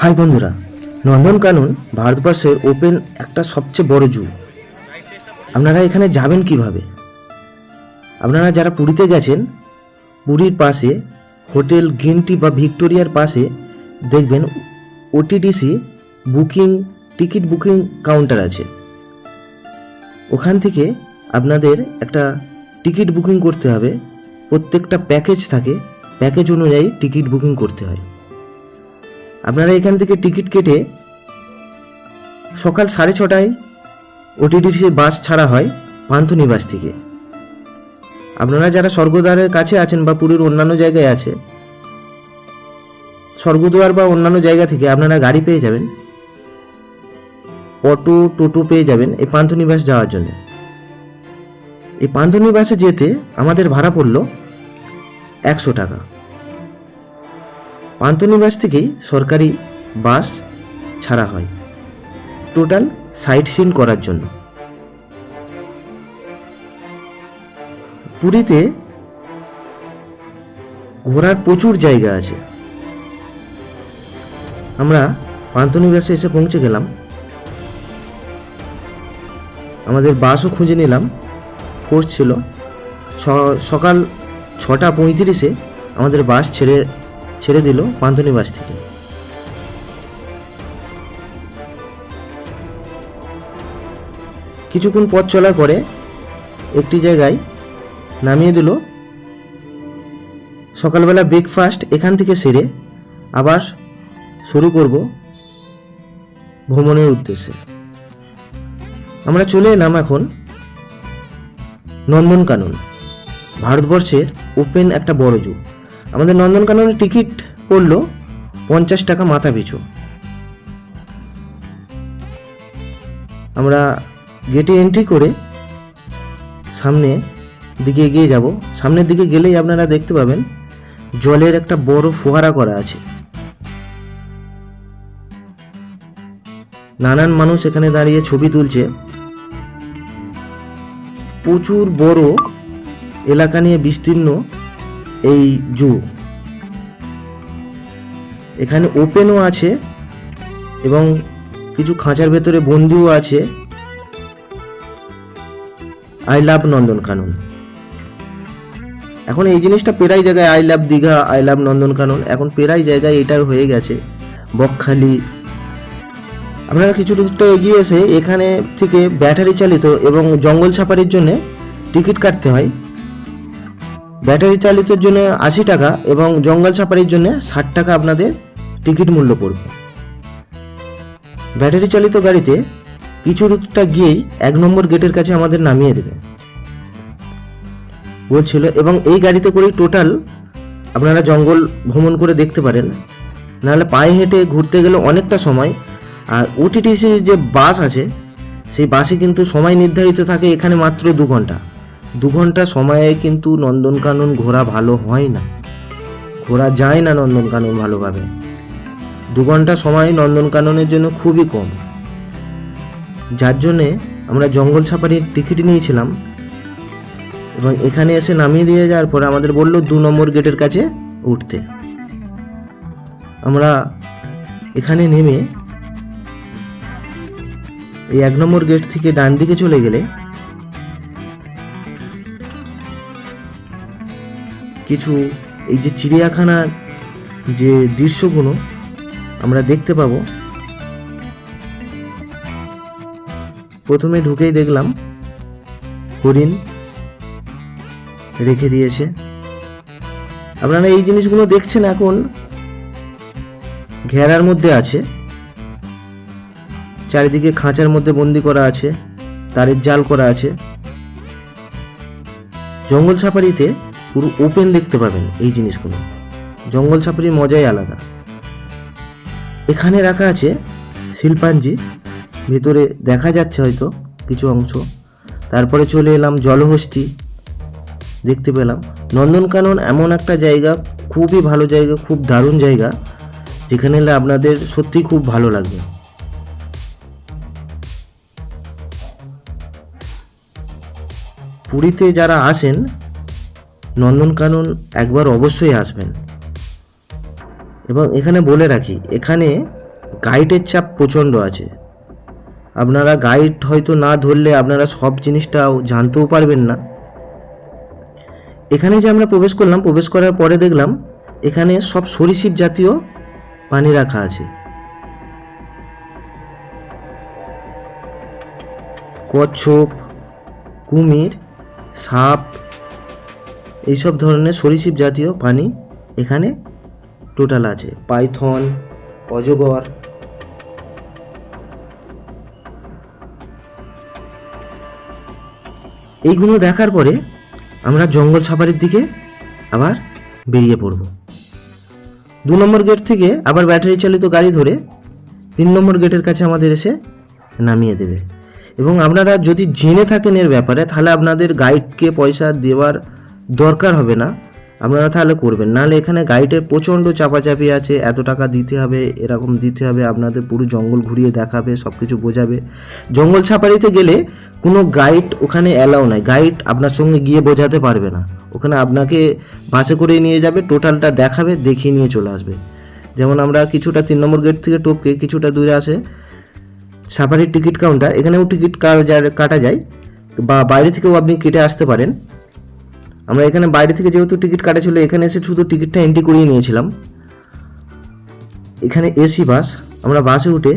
High বন্ধুরা, নন্দনকানন ভারতবর্ষের open একটা সবচেয়ে বড় জু। আপনারা এখানে যাবেন কিভাবে? আপনারা যারা পুরীতে গেছেন, পুরীর পাশে হোটেল গ্রিন টি বা ভিক্টোরিয়ার পাশে দেখবেন ওটিডিসি টিকিট বুকিং কাউন্টার আছে। ওখান থেকে আপনাদের একটা টিকিট বুকিং করতে হবে। প্রত্যেকটা প্যাকেজ থাকে, প্যাকেজ অনুযায়ী টিকিট বুকিং করতে হয়। আপনারা এখান থেকে টিকিট কেটে সকাল 6:30টায় ওটিডিসি বাস ছাড়া হয় পান্থনিবাস থেকে। আপনারা যারা স্বর্গদ্বারের কাছে আছেন বা পুরীর অন্যান্য জায়গায় আছে, স্বর্গদ্বার বা অন্যান্য জায়গা থেকে আপনারা গাড়ি পেয়ে যাবেন, অটো টোটো পেয়ে যাবেন এই পান্থনিবাস যাওয়ার জন্য। এই পান্থনিবাসে যেতে আমাদের ভাড়া পড়ল 100 টাকা। পান্থনিবাস থেকেই সরকারি বাস ছাড়া হয় টোটাল সাইট সিন করার জন্য। পুরীতে ঘোরার প্রচুর জায়গা আছে। আমরা পান্থনিবাসে এসে পৌঁছে গেলাম। আমাদের বাসও খুঁজে নিলাম, ফোর্স ছিল। সকাল 6:35-এ আমাদের বাস ছেড়ে দিল পান্থনিবাস থেকে। কিছুক্ষণ পথ চলার পরে একটি জায়গায় নামিয়ে দিল। সকালবেলা ব্রেকফাস্ট এখান থেকে সেরে আবার শুরু করব ভ্রমণের উদ্দেশ্যে। আমরা চলে এলাম এখন নন্দনকানন, ভারতবর্ষের ওপেন একটা বড় জু। আমাদের নন্দনকাননের টিকিট পড়ল 50 টাকা মাথা পিছু। আমরা গেটে এন্ট্রি করে সামনে দিকে এগিয়ে যাব। সামনের দিকে গেলেই আপনারা দেখতে পাবেন জলের একটা বড় ফোয়ারা করা আছে। নানান মানুষ এখানে দাঁড়িয়ে ছবি তুলছে। প্রচুর বড় এলাকা নিয়ে বিস্তীর্ণ এই জু। এখানে ওপেনও আছে এবং কিছু খাঁচার ভেতরে বন্দিও আছে। I love Nandankanan. এখন এই জিনিসটা প্রায় জায়গায় I love Digha, I love Nandankanan, এখন প্রায় জায়গায় এটা হয়ে গেছে। বকখালি। আপনারা কিছু দূরটা এগিয়ে এসে এখানে থেকে ব্যাটারি চালিত এবং জঙ্গল সাফারির জন্য টিকিট কাটতে হয়। ব্যাটারি চালিতের জন্য 80 টাকা এবং জঙ্গল সাফারির জন্য 60 টাকা আপনাদের টিকিট মূল্য পড়বে। ব্যাটারি চালিত গাড়িতে কিছু রুটটা গিয়েই 1 নম্বর গেটের কাছে আমাদের নামিয়ে দেবে বলছিল। এবং এই গাড়িতে করেই টোটাল আপনারা জঙ্গল ভ্রমণ করে দেখতে পারেন। নাহলে পায়ে হেঁটে ঘুরতে গেলে অনেকটা সময়। আর ওটিটিসির যে বাস আছে সেই বাসে কিন্তু সময় নির্ধারিত থাকে এখানে মাত্র 2 ঘন্টা। 2 ঘন্টা সময়ে কিন্তু নন্দনকানন ঘোরা ভালো হয় না, ঘোরা যায় না নন্দনকানন ভালোভাবে। 2 ঘন্টা সময় নন্দনকাননের জন্য খুবই কম, যার জন্যে আমরা জঙ্গল সাফারির টিকিট নিয়েছিলাম। এবং এখানে এসে নামিয়ে দিয়ে যাওয়ার পরে আমাদের বলল 2 নম্বর গেটের কাছে উঠতে। আমরা এখানে নেমে এই 1 নম্বর গেট থেকে ডান দিকে চলে গেলে কিছু এই যে চিড়িয়াখানার যে দৃশ্যগুলো আমরা দেখতে পাবো। প্রথমে ঢুকেই দেখলাম হরিণ রেখে দিয়েছে। আপনারা এই জিনিসগুলো দেখছেন এখন ঘেরার মধ্যে আছে, চারিদিকে খাঁচার মধ্যে বন্দি করা আছে, তারের জাল করা আছে। জঙ্গল সাফারিতে পুরো ওপেন দেখতে পাবেন এই জিনিসগুলো। জঙ্গল সাফারির মজাই আলাদা। এখানে রাখা আছে শিল্পাঞ্জি, ভিতরে দেখা যাচ্ছে হয়তো কিছু অংশ। তারপরে চলে এলাম জলহস্তী দেখতে পেলাম। নন্দনকানন এমন একটা জায়গা, খুবই ভালো জায়গা, খুব দারুণ জায়গা, যেখানে এলে আপনাদের সত্যিই খুব ভালো লাগবে। পুরীতে যারা আসেন নন্দনকানন একবার অবশ্যই আসবেন। এবং এখানে বলে রাখি, এখানে গাইডের চাপ প্রচণ্ড আছে। আপনারা গাইড হয়তো না ধরলে আপনারা সব জিনিসটাও জানতেও পারবেন না। এখানে যে আমরা প্রবেশ করলাম, প্রবেশ করার পরে দেখলাম এখানে সব সরীসৃপ জাতীয় পানি রাখা আছে। কচ্ছপ, কুমির, সাপ, এইসব ধরনের সরীসৃপ জাতীয় পানি এখানে টোটাল আছে। পাইথন, অজগর। এইগুলো দেখার পরে আমরা জঙ্গল সাফারির দিকে আবার বেরিয়ে পড়ব। 2 নম্বর গেট থেকে আবার ব্যাটারি চালিত গাড়ি ধরে 3 নম্বর গেটের কাছে আমাদের এসে নামিয়ে দেবে। এবং আপনারা যদি জেনে থাকেন এর ব্যাপারে, তাহলে আপনাদের গাইডকে পয়সা দেওয়ার দরকার হবে না, আপনারা তাহলে করবেন। নাহলে এখানে গাইডের প্রচণ্ড চাপাচাপি আছে, এত টাকা দিতে হবে, এরকম দিতে হবে, আপনাদের পুরো জঙ্গল ঘুরিয়ে দেখাবে, সব কিছু বোঝাবে। জঙ্গল সাফারিতে গেলে কোনো গাইড ওখানে অ্যালাউ নাই, গাইড আপনার সঙ্গে গিয়ে বোঝাতে পারবে না। ওখানে আপনাকে বাসে করে নিয়ে যাবে, টোটালটা দেখাবে, দেখিয়ে নিয়ে চলে আসবে। যেমন আমরা কিছুটা 3 নম্বর গেট থেকে টপকে কিছুটা দূরে আসে সাফারির টিকিট কাউন্টার, এখানেও টিকিট কাটা যায় বা বাইরে থেকেও আপনি কেটে আসতে পারেন। আমরা এখানে বাইরে থেকে যেহেতু টিকিট কাটা ছিল, এখানে এসে শুধু টিকিটটা এন্ট্রি করিয়ে নিয়েছিলাম। এখানে এসি বাস, আমরা বাসে উঠে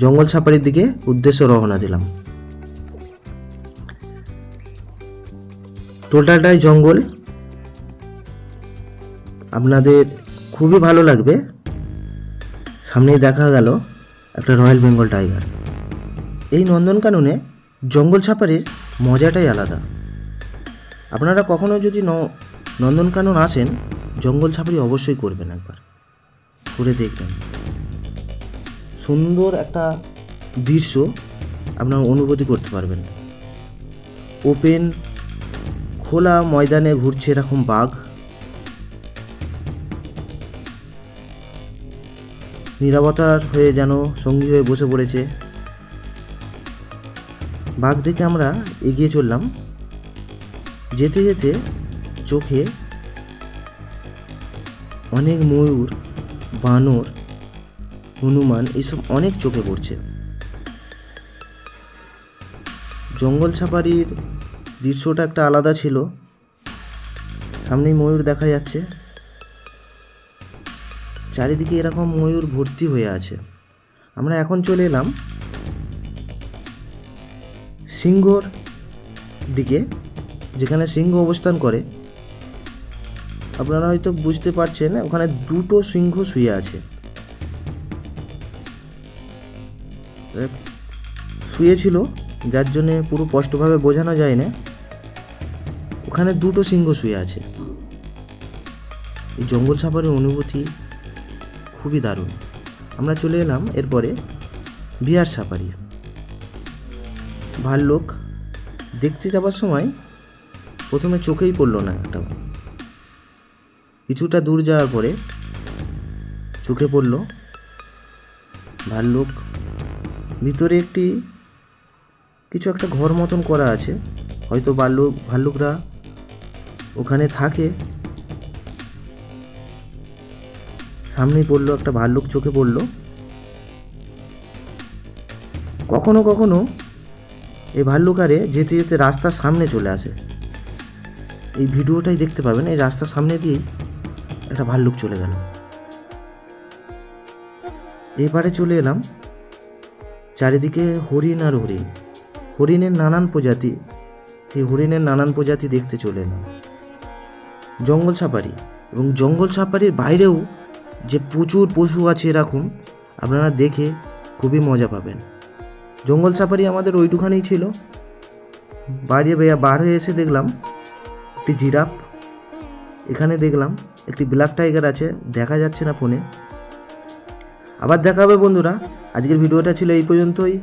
জঙ্গল সাফারির দিকে উদ্দেশ্যে রওনা দিলাম। টোটালটাই জঙ্গল, আপনাদের খুবই ভালো লাগবে। সামনেই দেখা গেল একটা রয়্যাল বেঙ্গল টাইগার। এই নন্দনকাননে জঙ্গল সাফারির মজাটাই আলাদা। আপনারা কখনো যদি নন্দনকানন আসেন, জঙ্গল সাফারি অবশ্যই করবেন, একবার করে দেখবেন। সুন্দর একটা দৃশ্য আপনারা অনুভূতি করতে পারবেন। ওপেন খোলা ময়দানে ঘুরছে এরকম বাঘ, নীরবতার হয়ে যেন সঙ্গী হয়ে বসে পড়েছে। বাঘ দেখে আমরা এগিয়ে চললাম। যেতে যেতে চোখে অনেক ময়ূর, বানর, হনুমান, এইসব অনেক চোখে পড়ছে। জঙ্গল সাফারির দৃশ্যটা একটা আলাদা ছিল। সামনেই ময়ূর দেখা যাচ্ছে, চারিদিকে এরকম ময়ূর ভর্তি হয়ে আছে। আমরা এখন চলে এলাম সিংহর দিকে, যেখানে সিংহ অবস্থান করে। আপনারা হয়তো বুঝতে পারছেন, ওখানে 2টো সিংহ শুয়ে আছে। শুয়েছিল, যার জন্যে পুরো স্পষ্টভাবে বোঝানো যায় না। ওখানে 2টো সিংহ শুয়ে আছে। এই জঙ্গল সাফারির অনুভূতি খুবই দারুণ। আমরা চলে এলাম এরপরে বিহার সাফারি। ভাল্লুক দেখতে যাওয়ার সময় প্রথমে চোখেই পড়লো না একটা, কিছুটা দূর যাওয়ার পরে চোখে পড়লো ভাল্লুক। ভিতরে কিছু একটা ঘর মতন করা আছে, হয়তো ভাল্লুকরা ওখানে থাকে। সামনেই পড়লো একটা ভাল্লুক, চোখে পড়লো। কখনো কখনো এই ভাল্লুকারে যেতে যেতে রাস্তার সামনে চলে আসে। এই ভিডিওটাই দেখতে পাবেন, এই রাস্তার সামনে দিয়েই একটা ভাল্লুক চলে গেল। এবারে চলে এলাম চারিদিকে হরিণ আর হরিণ, হরিণের নানান প্রজাতি। এই হরিণের নানান প্রজাতি দেখতে চলে এলাম। জঙ্গল সাফারি, এবং জঙ্গল সাফারির বাইরেও যে প্রচুর পশু আছে এরকম, আপনারা দেখে খুবই মজা পাবেন। জঙ্গল সাফারি আমাদের ওইটুখানেই ছিল। বার হয়ে এসে দেখলাম একটি জিরাফ, এখানে দেখলাম একটি ব্ল্যাক টাইগার আছে, দেখা যাচ্ছে না ফোনে। আবার দেখা হবে বন্ধুরা। আজকের ভিডিওটা ছিল এই পর্যন্তই।